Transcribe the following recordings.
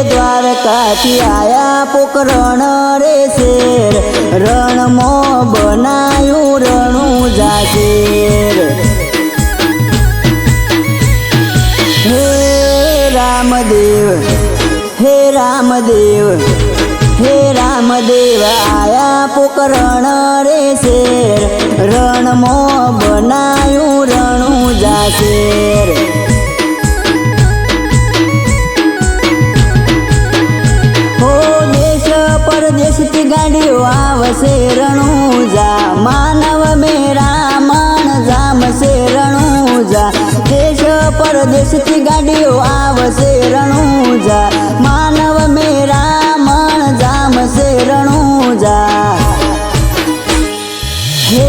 દ્વારકાથી આયા પોકરણ રે શેર, રણમાં બનાયું રણુજા શેર. હે રામદેવ, હે રામદેવ, હે રામદેવ આયા પોકરણ રે શેર, રણમાં બનાયું રણુજા શેર. પરદેશથી ગાડીઓ આવશે રણુજા, માનવ મેરા મણ જામશે રણુજા. દેશ પરદેશથી ગાડીઓ આવશે રણુજા, માનવ મેરા મણ જામશે રણુજા. હે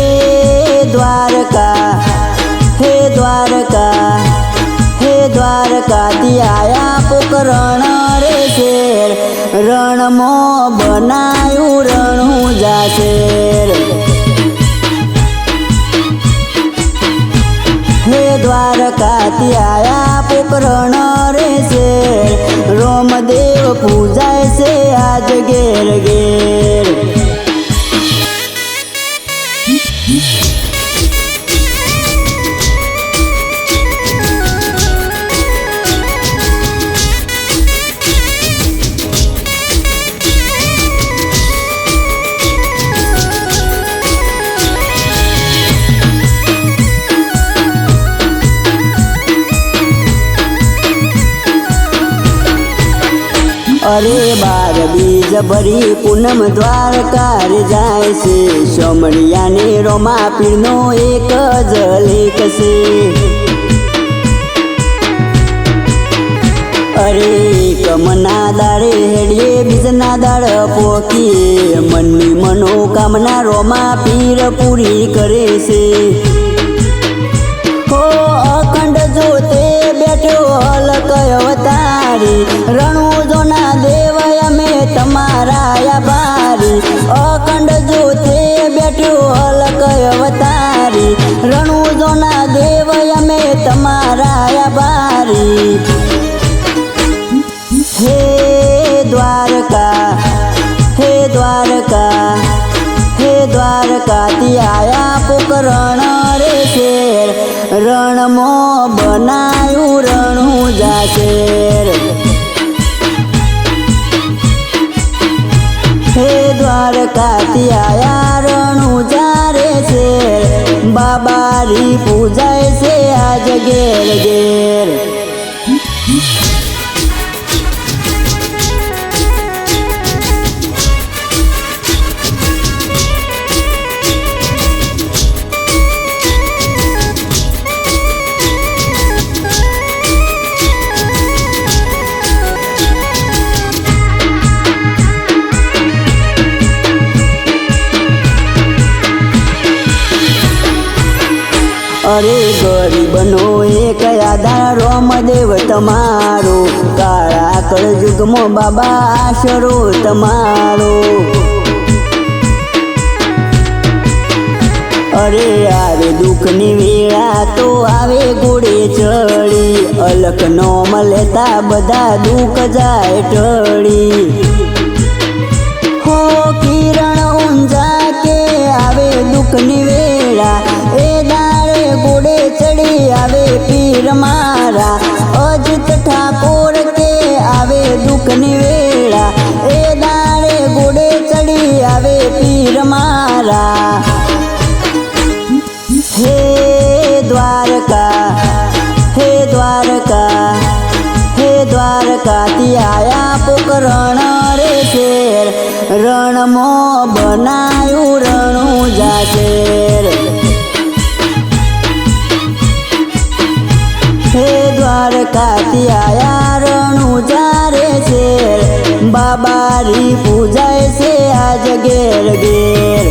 દ્વારકા, હે દ્વારકા, હે દ્વારકાથી આયા પોકરણ રે શેર, રણમાં બનાયું રણુજા શેર. હે દ્વારકાથી આયા પોકરણ રે શેર, રોમદેવ પૂજાય છે આજ ઘેર ઘેર. અરે બાર બીજ ભરી પૂનમ દ્વારકા રે જાય છે, સોમણિયાને રોમા પીરનો એક જ લેખ છે. અરે કમના દાડે હેડીએ બીજના દાડ પોકીએ, મનની મનોકામના રોમા પીર પૂરી કરે છે. હો અખંડ જોતે બેઠો અલક અવતારી, રણુજોના દેવ અમે તમારા આભારી. અખંડ જોતે બેઠો અલક અવતારી, રણુજોના દેવ અમે તમારા આભારી. હે દ્વારકા, હે દ્વારકા, હે દ્વારકાથી આયા પોકરણ રે શેર, રણમાં બનાયું રણુજા શેર. હે દ્વારકાથી આયા રણુજા રે શેર, બાબારી પૂજાય છે આજ ઘેર ઘેર. અરે ગરીબનો એક આધાર રોમદેવ તમારો, કાળા કળયુગમાં બાબા આશરો તમારો. અરે આવે દુઃખની વેળા તો આવે ઘોડે ચડી, અલખ નોમ લેતા બધા દુઃખ જાય ટળી. હો કિરણ ઊંઝા કે આવે દુઃખની વેળા, એ દાડે ઘોડે ચડી આવે પીર મારા. અજીત ઠાકોર કે આવે દુઃખની વેળા, એ દાડે ઘોડે ચડી આવે પીર મારા. હે દ્વારકા, હે દ્વારકા, હે દ્વારકાથી આયા પોકરણ રે શેર, રણમાં બનાયું રણુજા શેર. હે દ્વારકાથી આયા રણુજા રે શેર, બાબારી પૂજાય છે આજ ઘેર ઘેર.